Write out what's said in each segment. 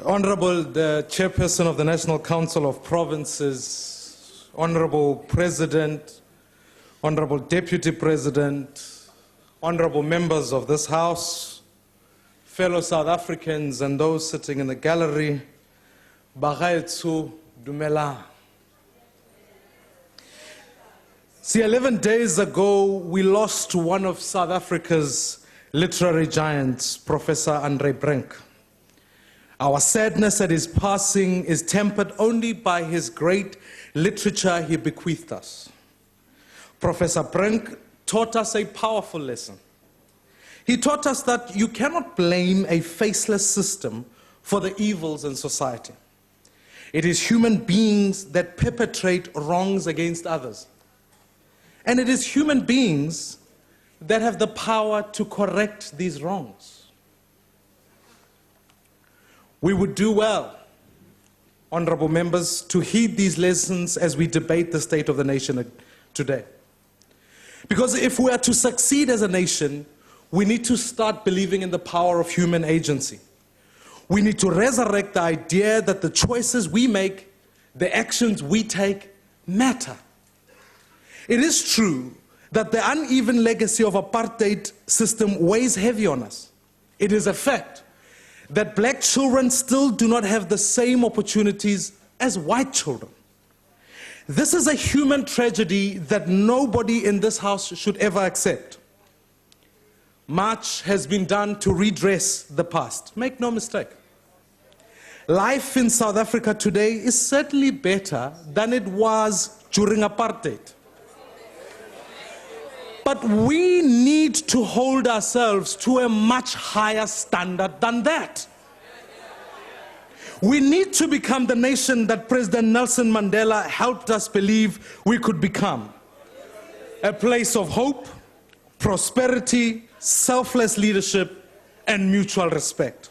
Honorable the Chairperson of the National Council of Provinces, Honorable President, Honorable Deputy President, Honorable members of this House, fellow South Africans and those sitting in the gallery, Bagaetsu Dumela. See, 11 days ago, we lost one of South Africa's literary giants, Professor Andre Brink. Our sadness at his passing is tempered only by his great literature he bequeathed us. Professor Brink taught us a powerful lesson. He taught us that you cannot blame a faceless system for the evils in society. It is human beings that perpetrate wrongs against others. And it is human beings that have the power to correct these wrongs. We would do well, honorable members, to heed these lessons as we debate the state of the nation today. Because if we are to succeed as a nation, we need to start believing in the power of human agency. We need to resurrect the idea that the choices we make, the actions we take, matter. It is true that the uneven legacy of apartheid system weighs heavy on us. It is a fact that black children still do not have the same opportunities as white children. This is a human tragedy that nobody in this house should ever accept. Much has been done to redress the past. Make no mistake. Life in South Africa today is certainly better than it was during apartheid. But we need to hold ourselves to a much higher standard than that. We need to become the nation that President Nelson Mandela helped us believe we could become. A place of hope, prosperity, selfless leadership, and mutual respect.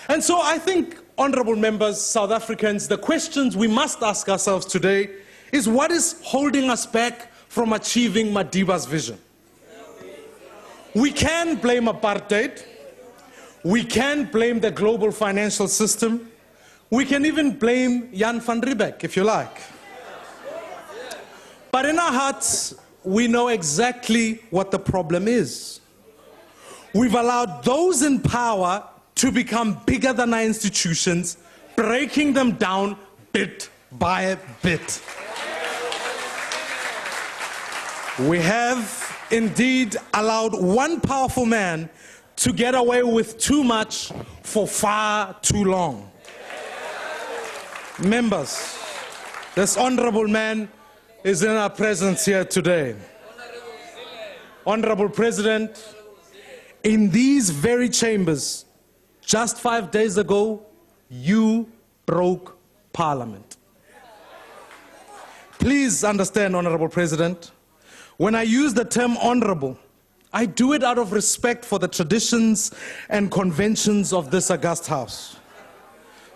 And so I think, honorable members, South Africans, the questions we must ask ourselves today is what is holding us back from achieving Madiba's vision? We can blame apartheid. We can blame the global financial system. We can even blame Jan van Riebeck, if you like. But in our hearts, we know exactly what the problem is. We've allowed those in power to become bigger than our institutions, breaking them down bit by bit. We have indeed allowed one powerful man to get away with too much for far too long. Members, this honorable man is in our presence here today. Honorable President, in these very chambers, just 5 days ago, you broke Parliament. Please understand, Honorable President, when I use the term honorable, I do it out of respect for the traditions and conventions of this august house.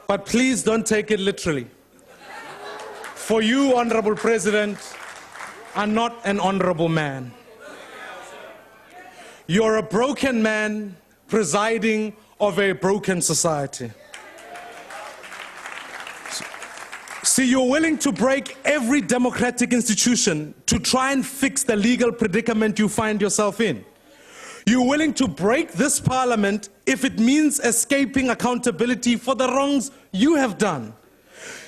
But please don't take it literally. For you, Honorable President, are not an honorable man. You're a broken man presiding over a broken society. See, you're willing to break every democratic institution to try and fix the legal predicament you find yourself in. You're willing to break this parliament if it means escaping accountability for the wrongs you have done.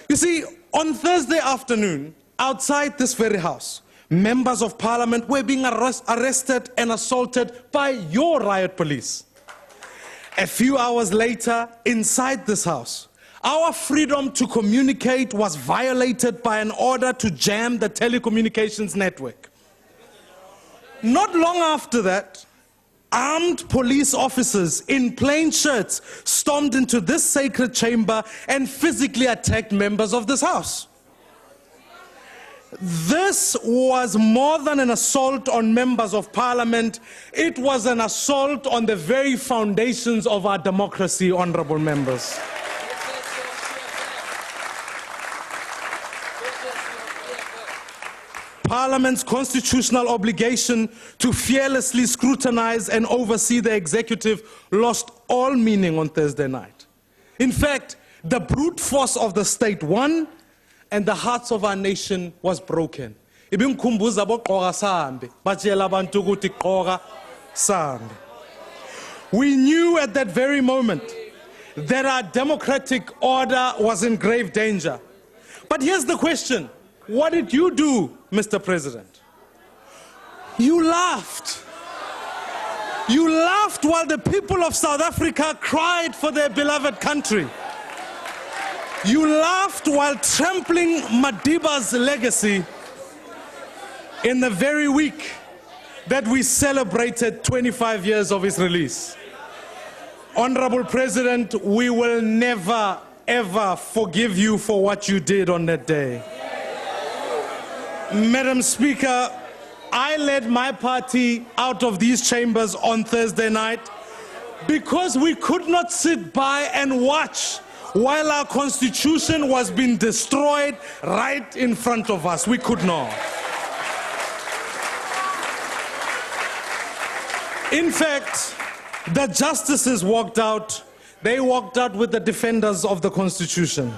You see, on Thursday afternoon, outside this very house, members of parliament were being arrested and assaulted by your riot police. A few hours later, inside this house, our freedom to communicate was violated by an order to jam the telecommunications network. Not long after that, armed police officers in plain shirts stormed into this sacred chamber and physically attacked members of this house. This was more than an assault on members of parliament. It was an assault on the very foundations of our democracy, honorable members. Parliament's constitutional obligation to fearlessly scrutinize and oversee the executive lost all meaning on Thursday night. In fact, the brute force of the state won, and the hearts of our nation was broken. Ibingikhumbuza boqoka sambe, batshela abantu ukuthi qoka sambe. We knew at that very moment that our democratic order was in grave danger. But here's the question. What did you do, Mr. President? You laughed. You laughed while the people of South Africa cried for their beloved country. You laughed while trampling Madiba's legacy in the very week that we celebrated 25 years of his release. Honorable President, we will never, ever forgive you for what you did on that day. Madam Speaker, I led my party out of these chambers on Thursday night because we could not sit by and watch while our constitution was being destroyed right in front of us. We could not. In fact, the justices walked out. They walked out with the defenders of the Constitution.